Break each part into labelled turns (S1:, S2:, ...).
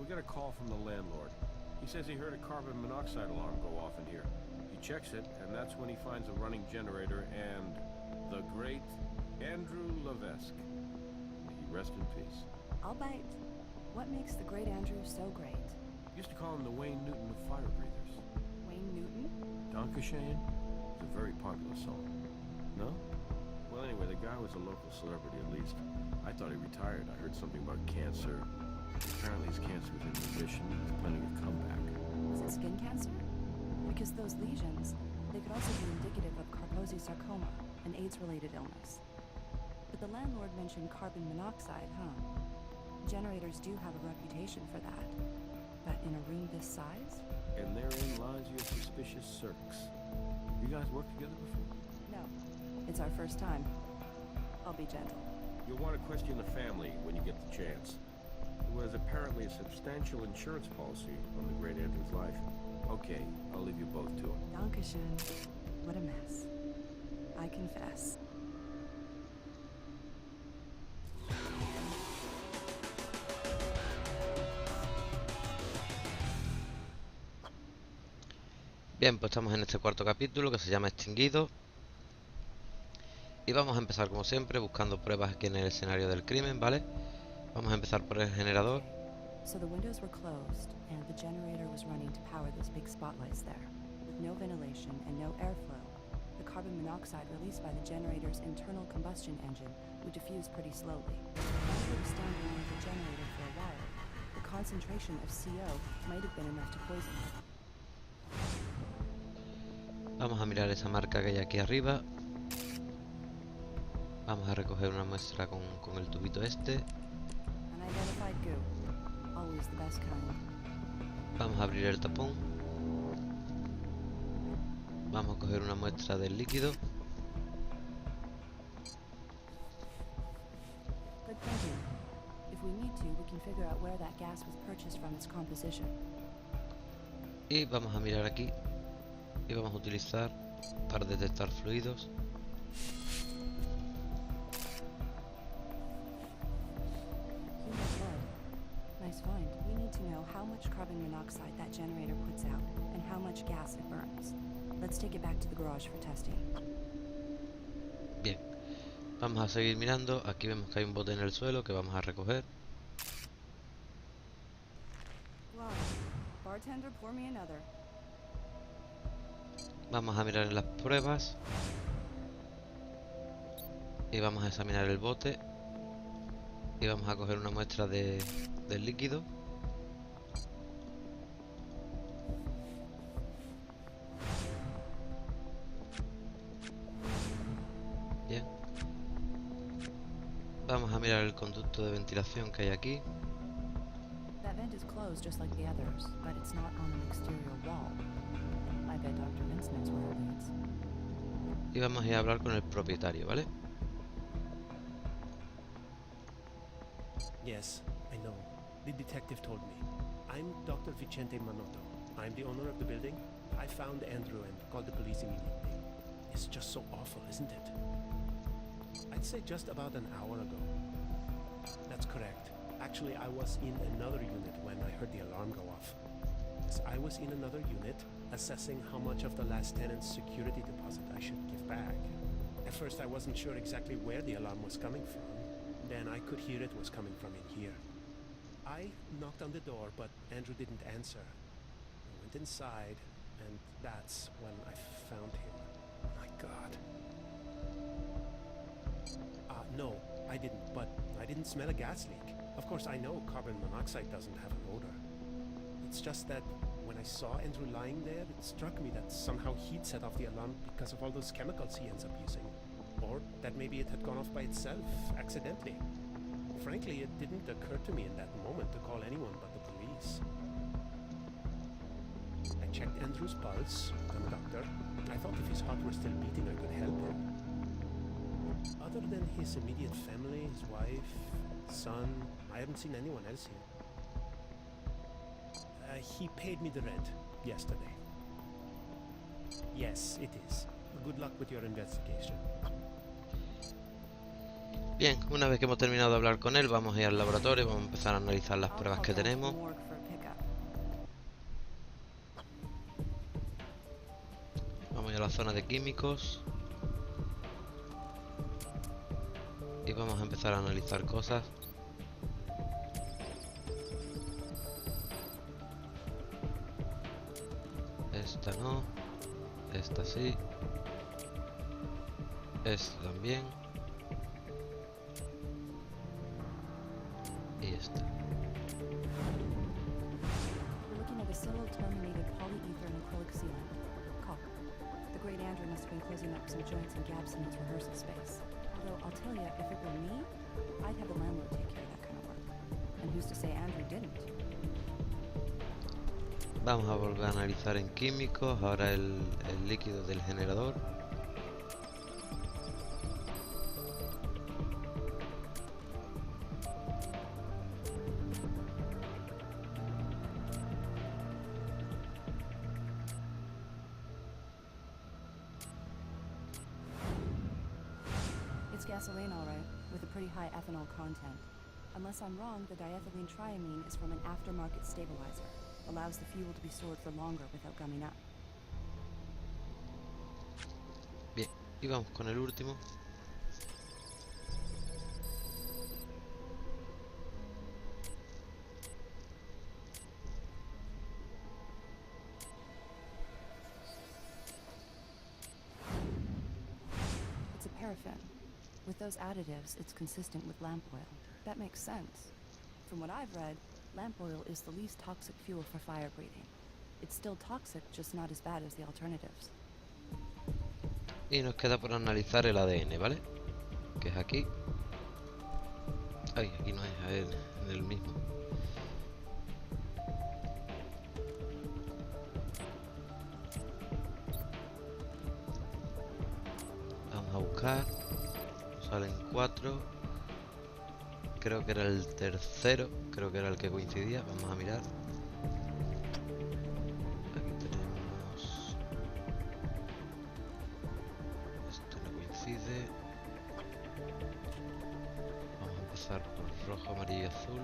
S1: got a call from the landlord. He says he heard a carbon monoxide alarm go off in here. He checks it, and that's when he finds a running generator and the great Andrew Levesque. May he rest in peace.
S2: I'll bite. What makes the great Andrew so great?
S1: Used to call him the Wayne Newton of fire breathers.
S2: Wayne Newton?
S1: Dankeschön? It's a very popular song. No? Well, anyway, the guy was a local celebrity at least. I thought he retired. I heard something about cancer. Apparently his cancer was in remission. He's planning a comeback.
S2: Was it skin cancer? Because those lesions, they could also be indicative of Kaposi sarcoma, an AIDS-related illness. But the landlord mentioned carbon monoxide, huh? Generators do have a reputation for that. But in a room this size?
S1: And therein lies your suspicious circs. You guys worked together before?
S2: No. It's our first time. I'll be gentle.
S1: You'll want to question the family when you get the chance. There was apparently a substantial insurance policy on the great Andrew's life. Okay, I'll leave you both to it.
S2: Dankeschön. What a mess. I confess.
S3: Bien, pues estamos en este cuarto capítulo que se llama Extinguido. Y vamos a empezar como siempre buscando pruebas aquí en el escenario del crimen, ¿vale? Vamos a empezar por el generador.
S2: So the windows were closed and the generator was running to power those big spotlights there. With no ventilation and no airflow, the carbon monoxide released by the generator's internal combustion engine would diffuse pretty slowly. After it was standing on the generator for a while, the concentration of CO might have been enough to poison it.
S3: Vamos a mirar esa marca que hay aquí arriba. Vamos a recoger una muestra con el tubito este.
S2: Unidentified goo. Always the best kind.
S3: Vamos a abrir el tapón. Vamos a coger una muestra del líquido.
S2: Good thinking. If we need to, we can figure out where that gas was purchased from its composition.
S3: Y vamos a mirar aquí. Y vamos a utilizar para detectar fluidos.
S2: Human blood. Nice find. We need to know how much carbon monoxide that generator puts out and how much gas it burns. Let's take it back to the garage for testing.
S3: Bien. Vamos a seguir mirando. Aquí vemos que hay un bote en el suelo que vamos a recoger.
S2: Wow. Bartender, pour me another.
S3: Vamos a mirar en las pruebas. Y vamos a examinar el bote. Y vamos a coger una muestra del líquido. Bien. Vamos a mirar el conducto de ventilación que hay aquí.
S2: That vent is closed just like the others, but it's not on an exterior wall. I bet Dr. Vince knows where it leads.
S3: Y vamos a ir a hablar con el propietario, ¿vale?
S4: Yes, I know. The detective told me. I'm Dr. Vicente Manotto. I'm the owner of the building. I found Andrew and called the police immediately. It's just so awful, isn't it? I'd say just about an hour ago. That's correct. Actually, I was in another unit when I heard the alarm go off. Yes, I was in another unit, assessing how much of the last tenant's security deposit I should give back. At first I wasn't sure exactly where the alarm was coming from. Then I could hear it was coming from in here. I knocked on the door, but Andrew didn't answer. I went inside, and that's when I found him. My God. No, I didn't, but I didn't smell a gas leak. Of course, I know carbon monoxide doesn't have an odor. It's just that when I saw Andrew lying there, it struck me that somehow he'd set off the alarm because of all those chemicals he ends up using. Or that maybe it had gone off by itself, accidentally. Frankly, it didn't occur to me in that moment to call anyone but the police. I checked Andrew's pulse. I'm a doctor. I thought if his heart were still beating, I could help him. Other than his immediate family, his wife, son, I haven't seen anyone else here. He paid me the rent yesterday. Yes, it is. Good luck with your investigation.
S3: Bien, una vez que hemos terminado de hablar con él, vamos a ir al laboratorio y vamos a empezar a analizar las pruebas que tenemos. la zona de químicos. Y vamos a empezar a analizar cosas. Esta no. Esta sí. Esta también. Y esta.
S2: We're looking at a silver-terminated polyether and acrylic sealant. Caulk. The great Andrew must have been closing up some joints and gaps in his rehearsal space. Although, I'll tell you, if it were me, I'd have the landlord take care of that kind of work. And who's to say Andrew didn't?
S3: Vamos a volver a analizar en químicos. Ahora el líquido del generador.
S2: It's gasoline, all right, with a pretty high ethanol content. Unless I'm wrong, the diethylene triamine is from an aftermarket stabilizer. Allows the fuel to be stored for longer without gumming up.
S3: Bien, y vamos con el último.
S2: It's a paraffin. With those additives, it's consistent with lamp oil. That makes sense. From what I've read, lamp oil is the least toxic fuel for fire breathing. It's still toxic, just not as bad as the alternatives.
S3: Y nos queda por analizar el ADN, ¿vale? Que es aquí. Ay, aquí no es, a ver, en el mismo. Vamos a buscar. Nos salen 4. Creo que era el tercero. Creo que era el que coincidía. Vamos a mirar. Aquí tenemos... Esto no coincide. Vamos a empezar por rojo, amarillo y azul.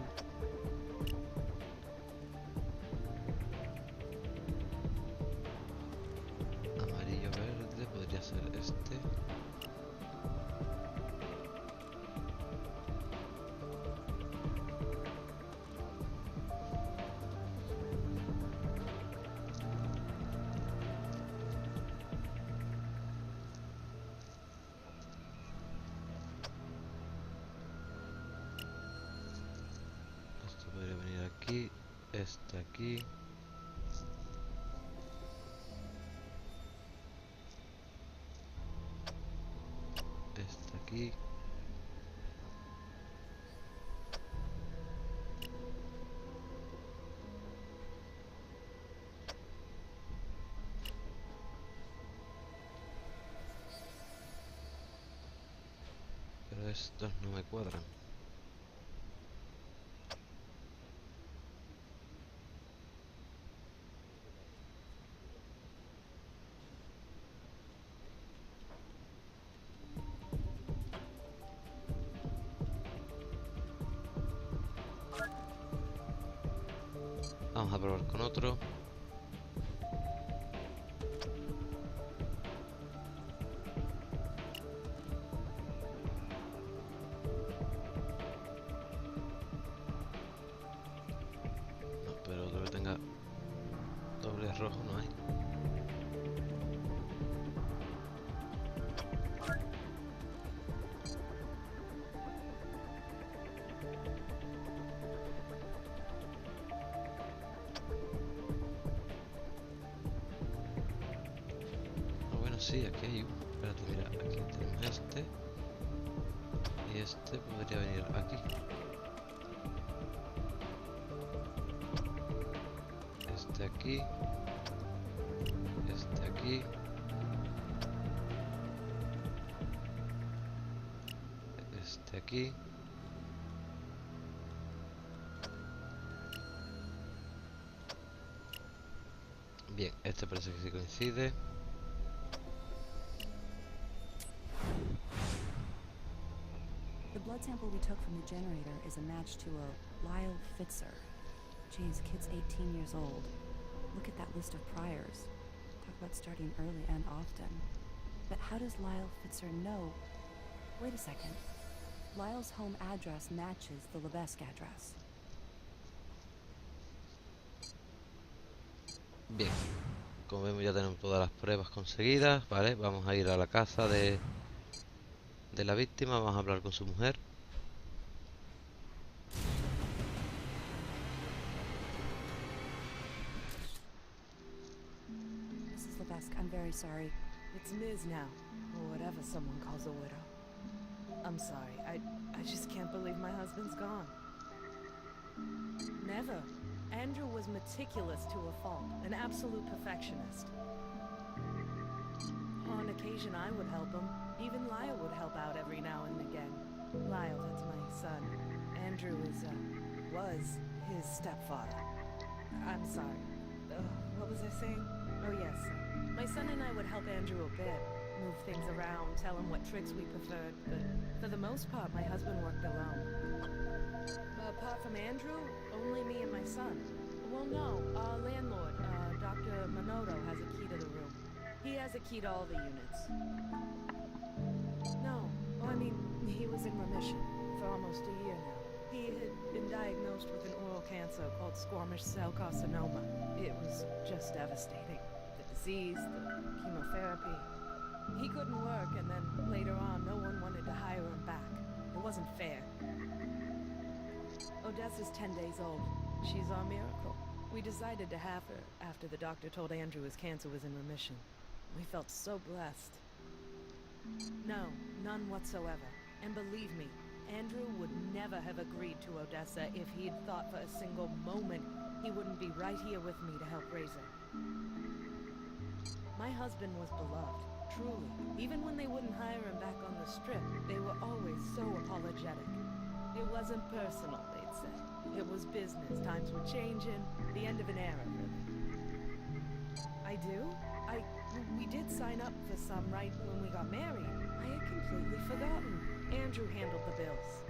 S3: Amarillo, verde. Podría ser este. Esto podría venir aquí, este aquí. Este aquí. Pero estos no me cuadran. Vamos a probar con otro. No, pero otro que tenga doble rojo no hay. Sí, aquí hay uno. Espérate, mira, aquí tenemos este. Y este podría venir aquí. Este aquí. Este aquí. Este aquí. Bien, este parece que sí coincide.
S2: The blood sample we took from the generator is a match to a Lyle Fitzer. Geez, kid's 18 years old. Look at that list of priors. Talk about starting early and often. But how does Lyle Fitzer know? Wait a second. Lyle's home address matches the Lebesque address.
S3: Bien, como vemos ya tenemos todas las pruebas conseguidas, ¿vale? Vamos a ir a la casa de la víctima, vamos a hablar con su mujer.
S2: Mrs. Lebesque, I'm very sorry.
S5: It's Ms. now, or whatever someone calls a widow. I'm sorry, I just can't believe my husband's gone. Never. Andrew was meticulous to a fault, an absolute perfectionist. On occasion I would help him. Even Lyle would help out every now and again. Lyle, that's my son. Andrew was his stepfather. I'm sorry. What was I saying? Oh yes, my son and I would help Andrew a bit. Move things around, tell him what tricks we preferred, but for the most part my husband worked alone. Apart from Andrew, only me and my son. Well, no, our landlord, Dr. Manoto, has a key to the room. He has a key to all the units. No, well, I mean, he was in remission for almost a year now. He had been diagnosed with an oral cancer called squamous cell carcinoma. It was just devastating. The disease, the chemotherapy. He couldn't work, and then later on, no one wanted to hire him back. It wasn't fair. Odessa's 10 days old. She's our miracle. We decided to have her after the doctor told Andrew his cancer was in remission. We felt so blessed. No, none whatsoever. And believe me, Andrew would never have agreed to Odessa if he'd thought for a single moment he wouldn't be right here with me to help raise her. My husband was beloved, truly. Even when they wouldn't hire him back on the strip, they were always so apologetic. It wasn't personal, they'd say. It was business. Times were changing. The end of an era, really. I do? We did sign up for some right when we got married. I had completely forgotten. Andrew handled the bills.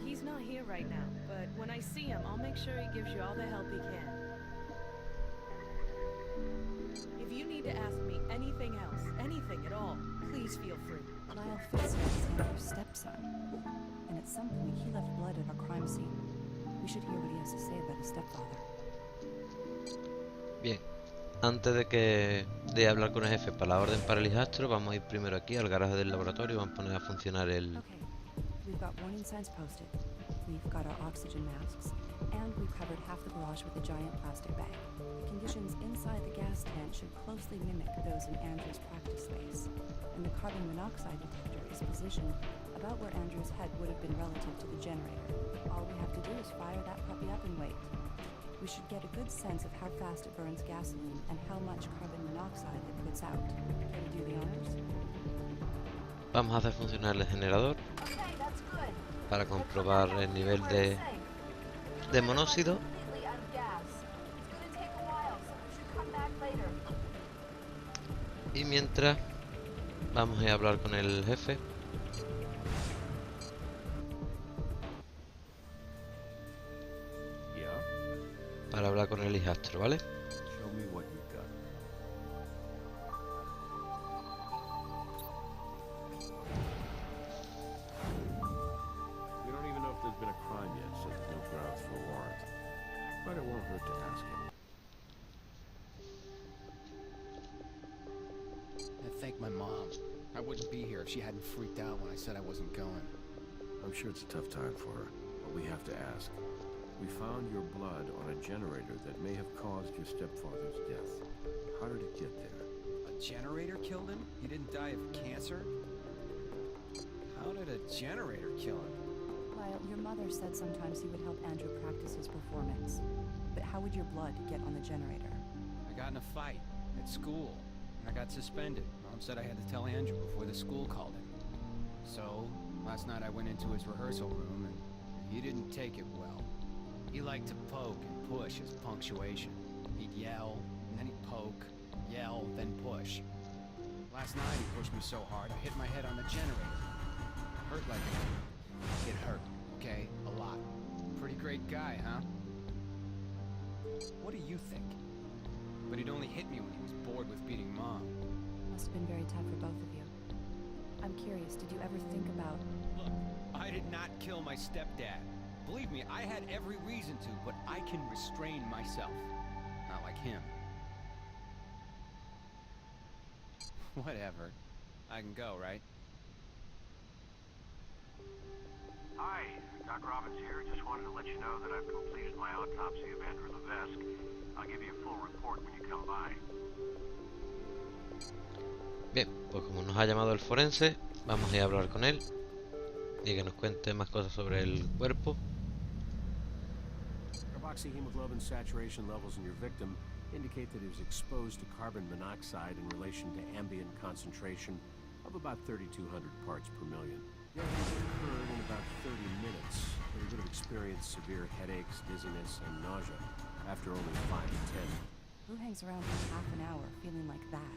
S5: He's not here right now, but when I see him, I'll make sure he gives you all the help he can. If you need to ask me anything else, anything at all, please feel free.
S2: Lyle Fitzer is Andrew's stepson. And at some point he left blood at our crime scene. We should hear what he has to say about his stepfather.
S3: Bien, antes de hablar con el jefe para la orden para el hijastro, vamos a ir primero aquí al garaje del laboratorio y vamos a poner a funcionar el...
S2: Okay, we've got warning signs posted. We've got our oxygen masks, and we've covered half the garage with a giant plastic bag. The conditions inside the gas tent should closely mimic those in Andrew's practice space, and the carbon monoxide detector is positioned about where Andrew's head would have been relative to the generator. All we have to do is fire that puppy up and wait. We should get a good sense of how fast it burns gasoline and how much carbon monoxide it puts out. Can we do the honors?
S3: Vamos a hacer funcionar el generador
S6: Okay, that's good.
S3: para comprobar el nivel de monóxido.
S6: Completely out of gas. It's gonna take a while, so we should come back later.
S3: Y mientras vamos a ir a hablar con el jefe.
S1: Yeah?
S3: Para hablar con el hijastro, ¿vale?
S1: Show me what you got. We don't even know if there's been a crime yet, so there's no grounds for a warrant. But it won't hurt to ask him.
S7: I thank my mom. I wouldn't be here if she hadn't freaked out when I said I wasn't going.
S1: I'm sure it's a tough time for her, but we have to ask. We found your blood on a generator that may have caused your stepfather's death. How did it get there?
S7: A generator killed him? He didn't die of cancer? How did a generator kill him?
S2: Lyle, your mother said sometimes he would help Andrew practice his performance. But how would your blood get on the generator?
S7: I got in a fight at school, and I got suspended. Mom said I had to tell Andrew before the school called him. So, last night I went into his rehearsal room, and he didn't take it well. He liked to poke and push his punctuation. He'd yell, and then he'd poke, yell, then push. Last night he pushed me so hard I hit my head on the generator. Hurt like it hurt, okay? A lot. Pretty great guy, huh? What do you think? but he'd only hit me when he was bored with beating Mom.
S2: Must have been very tough for both of you. I'm curious, did you ever think about...
S7: Look, I did not kill my stepdad. Believe me, I had every reason to, but I can restrain myself. Not like him. Whatever. I can go, right?
S8: Hi, Doc Robbins here. Just wanted to let you know that I've completed my autopsy of Andrew Levesque. I'll give you a full report when you come by.
S3: Bien, pues como nos ha llamado el forense, vamos a ir a hablar con él y que nos cuente más cosas sobre el cuerpo.
S1: Carboxyhemoglobin saturation levels in your victim indicate that he was exposed to carbon monoxide in relation to ambient concentration of about 3,200 parts per million. Death occurred in about 30 minutes. He would have experienced severe headaches, dizziness, and nausea after only 5 to 10.
S2: Who hangs around for half an hour feeling like that?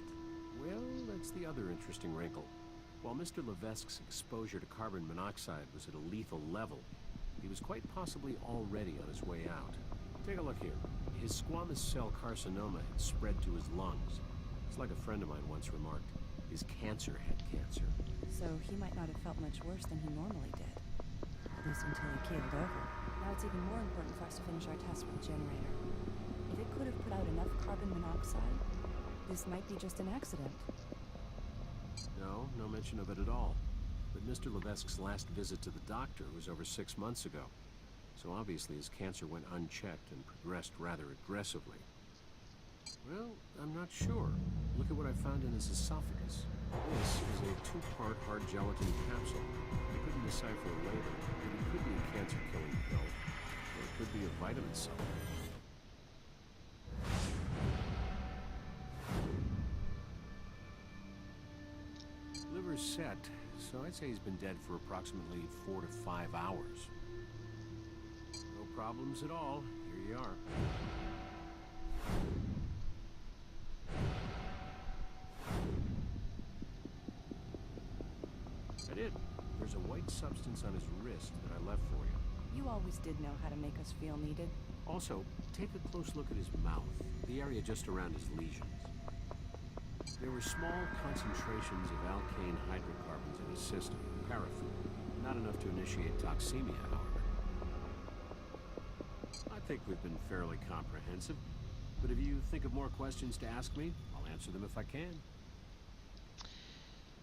S1: Well, that's the other interesting wrinkle. While Mr. Levesque's exposure to carbon monoxide was at a lethal level, he was quite possibly already on his way out. Take a look here. His squamous cell carcinoma had spread to his lungs. It's like a friend of mine once remarked, his cancer had cancer.
S2: So he might not have felt much worse than he normally did. At least until he keeled over. Now it's even more important for us to finish our test with the generator. If it could have put out enough carbon monoxide, this might be just an accident.
S1: No, no mention of it at all. But Mr. Levesque's last visit to the doctor was over 6 months ago. So obviously his cancer went unchecked and progressed rather aggressively. Well, I'm not sure. Look at what I found in his esophagus. This is a 2-part hard gelatin capsule. I couldn't decipher a label, but it could be a cancer-killing pill, or it could be a vitamin supplement. Liver's set, so I'd say he's been dead for approximately 4 to 5 hours. No problems at all. Here you are. I did. There's a white substance on his wrist that I left for you.
S2: You always did know how to make us feel needed.
S1: Also, take a close look at his mouth, the area just around his lesions. There were small concentrations of alkane hydrocarbons in his system, paraffin. Not enough to initiate toxemia, however. I think we've been fairly comprehensive, but if you think of more questions to ask me, I'll answer them if I can.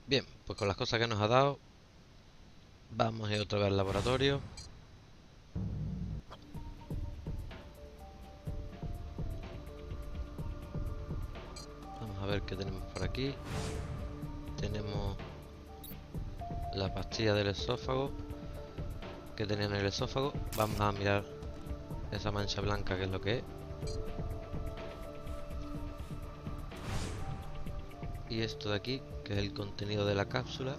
S3: Bien, pues con las cosas que nos ha dado, vamos a ir otra vez al laboratorio. Vamos a ver qué tenemos por aquí. Tenemos la pastilla del esófago que tenía en el esófago. Vamos a mirar esa mancha blanca, que es lo que es. Y esto de aquí, que es el contenido de la cápsula.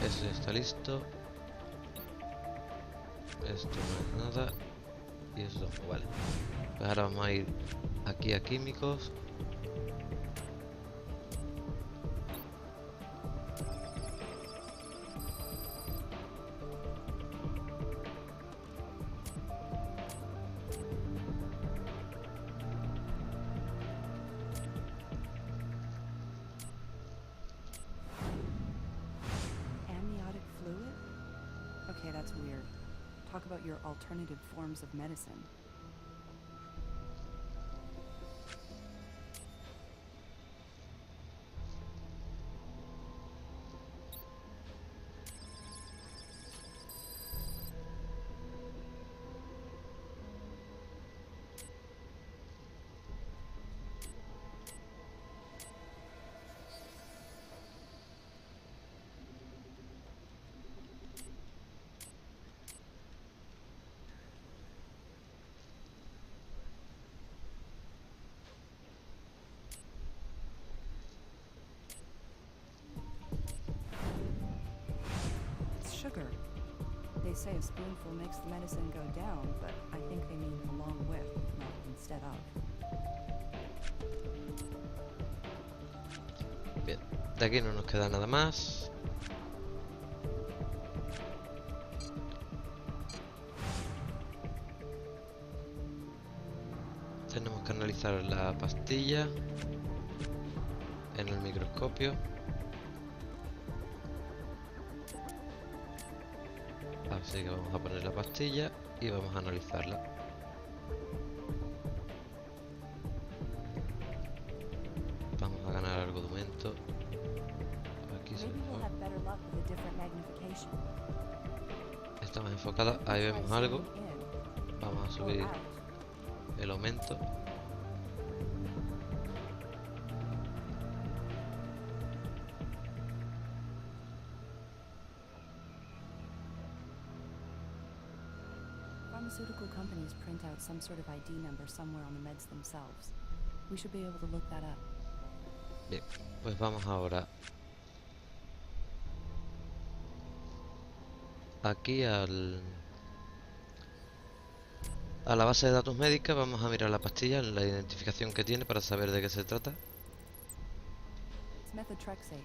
S3: Este está listo. Esto no es nada. Y eso tampoco, vale. Pues ahora vamos a ir aquí a químicos.
S2: Okay, that's weird. Talk about your alternative forms of medicine. Sugar. They say a spoonful makes the medicine go down, but I think they mean along with, not instead of.
S3: Bien, de aquí no nos queda nada más. Vamos a ir aquí a químicos. Vamos a ver qué tenemos por aquí. Tenemos la pastilla del esófago que tenía en el esófago. Vamos a mirar esa mancha blanca, que es lo que es. Y esto de aquí, que es el contenido de la cápsula. Tenemos que analizar la pastilla en el microscopio. Así que vamos a poner la pastilla y vamos a analizarla. Vamos a ganar argumento. Aquí se
S2: Maybe we'll
S3: enfoca.
S2: have better luck with a different magnification.
S3: Está más enfocada. Ahí
S2: Try
S3: vemos algo.
S2: zooming in
S3: Vamos a
S2: or
S3: subir
S2: out.
S3: el aumento.
S2: Pharmaceutical companies print out some sort of ID number somewhere on the meds themselves. We should be able to look that up.
S3: Bien, pues vamos ahora aquí a la base de datos médica. Vamos a mirar la pastilla, la identificación que tiene para saber de qué se trata.
S2: It's methotrexate,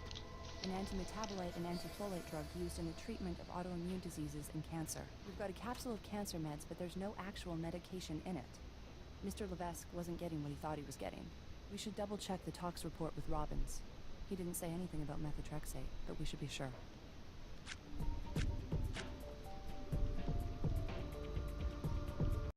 S2: an antimetabolite and antifolate drug used in the treatment of autoimmune diseases and cancer. We've got a capsule of cancer meds, but there's no actual medication in it. Mr. Levesque wasn't getting what he thought he was getting. We should double-check the tox report with Robbins. He didn't say anything about methotrexate, but we should be sure.